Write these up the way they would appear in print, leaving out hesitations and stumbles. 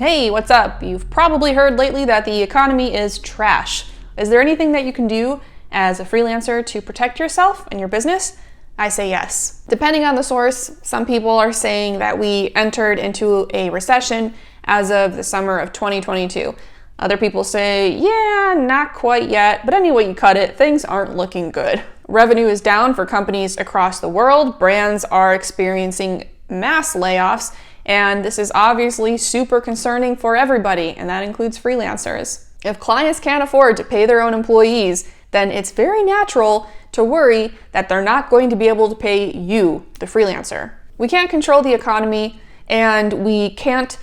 Hey, what's up? You've probably heard lately that the economy is trash. Is there anything that you can do as a freelancer to protect yourself and your business? I say yes. Depending on the source, some people are saying that we entered into a recession as of the summer of 2022. Other people say, yeah, not quite yet, but anyway you cut it, things aren't looking good. Revenue is down for companies across the world. Brands are experiencing mass layoffs, and this is obviously super concerning for everybody, and that includes freelancers. If clients can't afford to pay their own employees, then it's very natural to worry that they're not going to be able to pay you, the freelancer. We can't control the economy, and we can't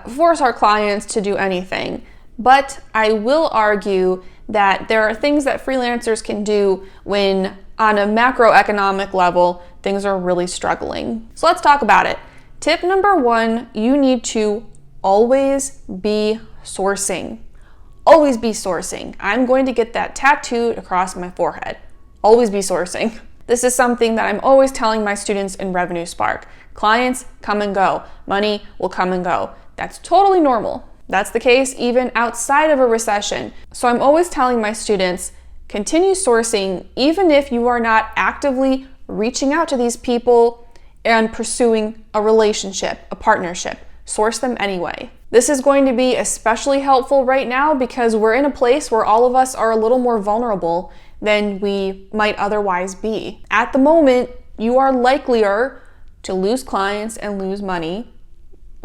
force our clients to do anything. But I will argue that there are things that freelancers can do when, on a macroeconomic level, things are really struggling. So let's talk about it. Tip number 1, you need to always be sourcing. Always be sourcing. I'm going to get that tattooed across my forehead. Always be sourcing. This is something that I'm always telling my students in Revenue Spark. Clients come and go. Money will come and go. That's totally normal. That's the case even outside of a recession. So I'm always telling my students, continue sourcing even if you are not actively reaching out to these people and pursuing a relationship, a partnership. Source them anyway. This is going to be especially helpful right now because we're in a place where all of us are a little more vulnerable than we might otherwise be. At the moment, you are likelier to lose clients and lose money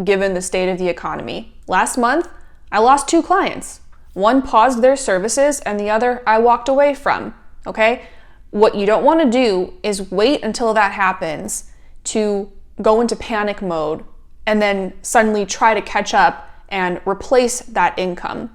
given the state of the economy. Last month, I lost 2 clients. One paused their services and the other I walked away from, okay? What you don't want to do is wait until that happens to go into panic mode and then suddenly try to catch up and replace that income.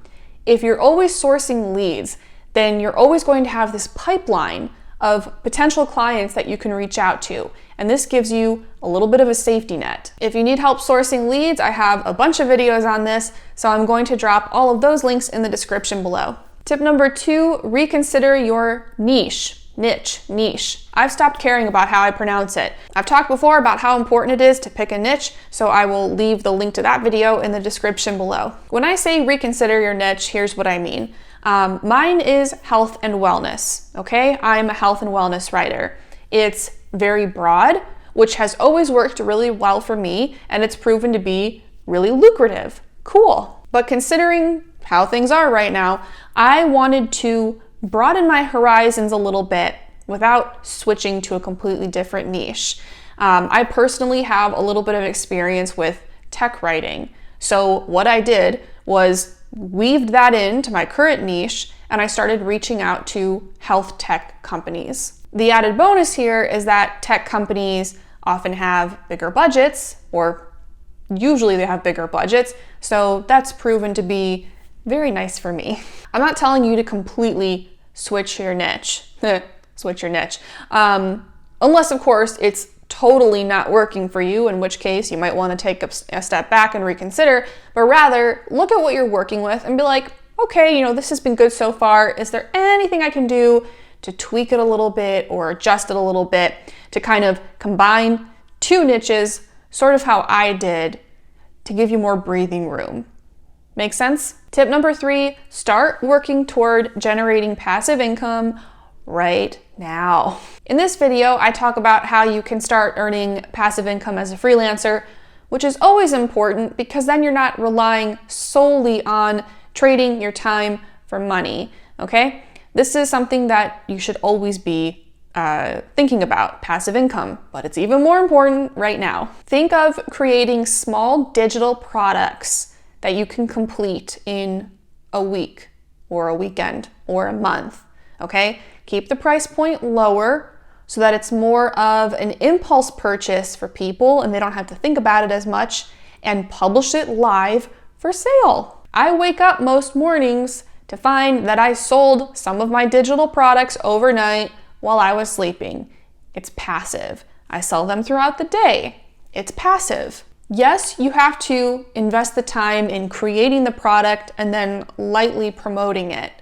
If you're always sourcing leads, then you're always going to have this pipeline of potential clients that you can reach out to. And this gives you a little bit of a safety net. If you need help sourcing leads, I have a bunch of videos on this, so I'm going to drop all of those links in the description below. Tip number 2, reconsider your niche. Niche. I've stopped caring about how I pronounce it. I've talked before about how important it is to pick a niche, so I will leave the link to that video in the description below. When I say reconsider your niche, here's what I mean. Mine is health and wellness, okay? I'm a health and wellness writer. It's very broad, which has always worked really well for me, and it's proven to be really lucrative. Cool. But considering how things are right now, I wanted to broaden my horizons a little bit without switching to a completely different niche. I personally have a little bit of experience with tech writing. So what I did was weaved that into my current niche and I started reaching out to health tech companies. The added bonus here is that tech companies often have bigger budgets, or usually they have bigger budgets, so that's proven to be very nice for me. I'm not telling you to completely switch your niche. Unless, of course, it's totally not working for you, in which case you might want to take a step back and reconsider, but rather look at what you're working with and be like, okay, this has been good so far. Is there anything I can do to tweak it a little bit or adjust it a little bit to kind of combine 2 niches, sort of how I did, to give you more breathing room? Make sense? Tip number 3, start working toward generating passive income right now. In this video, I talk about how you can start earning passive income as a freelancer, which is always important because then you're not relying solely on trading your time for money, okay? This is something that you should always be thinking about, passive income, but it's even more important right now. Think of creating small digital products that you can complete in a week or a weekend or a month, okay? Keep the price point lower so that it's more of an impulse purchase for people and they don't have to think about it as much, and publish it live for sale. I wake up most mornings to find that I sold some of my digital products overnight while I was sleeping. It's passive. I sell them throughout the day. It's passive. Yes, you have to invest the time in creating the product and then lightly promoting it.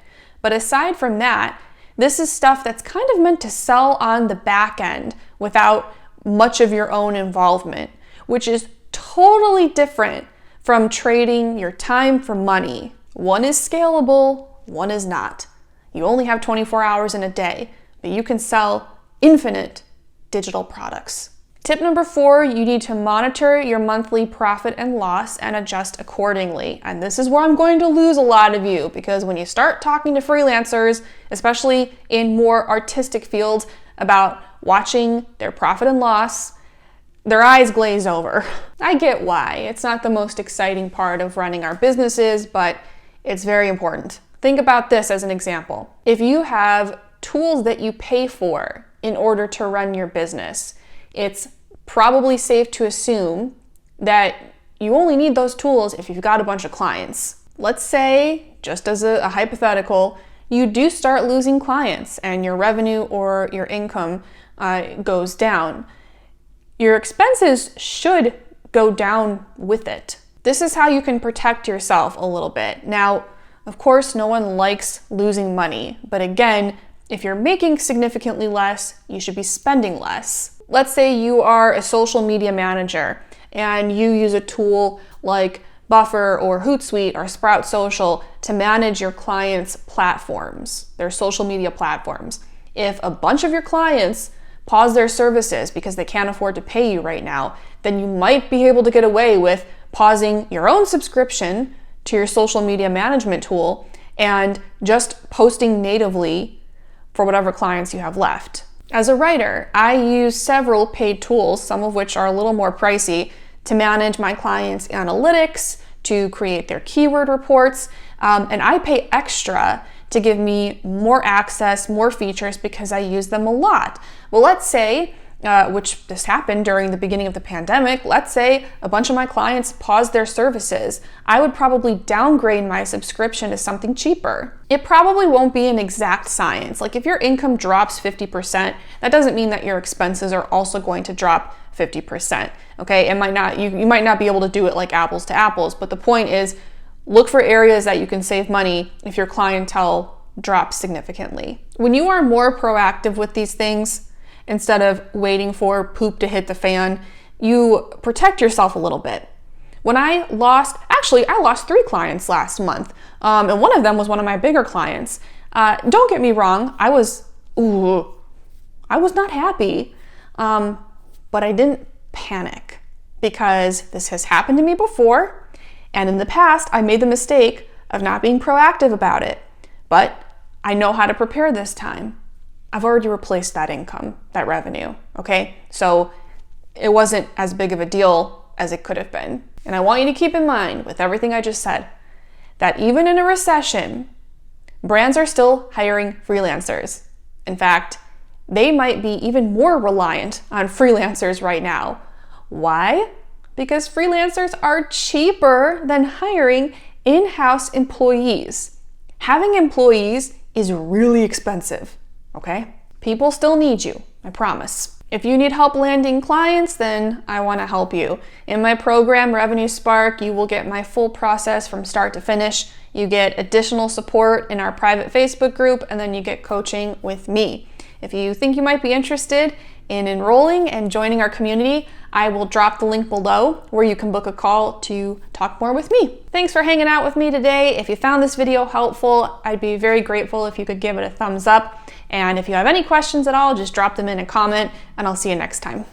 But aside from that, this is stuff that's kind of meant to sell on the back end without much of your own involvement, which is totally different from trading your time for money. One is scalable, one is not. You only have 24 hours in a day, but you can sell infinite digital products. Tip number 4, you need to monitor your monthly profit and loss and adjust accordingly. And this is where I'm going to lose a lot of you, because when you start talking to freelancers, especially in more artistic fields, about watching their profit and loss, their eyes glaze over. I get why. It's not the most exciting part of running our businesses, but it's very important. Think about this as an example. If you have tools that you pay for in order to run your business, it's probably safe to assume that you only need those tools if you've got a bunch of clients. Let's say, just as a hypothetical, you do start losing clients and your revenue or your income goes down. Your expenses should go down with it. This is how you can protect yourself a little bit. Now, of course, no one likes losing money, but again, if you're making significantly less, you should be spending less. Let's say you are a social media manager and you use a tool like Buffer or Hootsuite or Sprout Social to manage your clients' platforms, their social media platforms. If a bunch of your clients pause their services because they can't afford to pay you right now, then you might be able to get away with pausing your own subscription to your social media management tool and just posting natively for whatever clients you have left. As a writer, I use several paid tools, some of which are a little more pricey, to manage my clients' analytics, to create their keyword reports, and I pay extra to give me more access, more features, because I use them a lot. Well, let's say, which this happened during the beginning of the pandemic, let's say a bunch of my clients paused their services. I would probably downgrade my subscription to something cheaper. It probably won't be an exact science. Like if your income drops 50%, that doesn't mean that your expenses are also going to drop 50%. Okay, it might not, you might not be able to do it like apples to apples, but the point is, look for areas that you can save money if your clientele drops significantly. When you are more proactive with these things, instead of waiting for poop to hit the fan, you protect yourself a little bit. When I lost 3 clients last month, and one of them was one of my bigger clients. Don't get me wrong, I was not happy, but I didn't panic because this has happened to me before. And in the past, I made the mistake of not being proactive about it, but I know how to prepare this time. I've already replaced that income, that revenue, okay? So it wasn't as big of a deal as it could have been. And I want you to keep in mind, with everything I just said, that even in a recession, brands are still hiring freelancers. In fact, they might be even more reliant on freelancers right now. Why? Because freelancers are cheaper than hiring in-house employees. Having employees is really expensive, okay? People still need you, I promise. If you need help landing clients, then I want to help you. In my program, Revenue Spark, you will get my full process from start to finish. You get additional support in our private Facebook group, and then you get coaching with me. If you think you might be interested in enrolling and joining our community, I will drop the link below where you can book a call to talk more with me. Thanks for hanging out with me today. If you found this video helpful, I'd be very grateful if you could give it a thumbs up. And if you have any questions at all, just drop them in a comment, and I'll see you next time.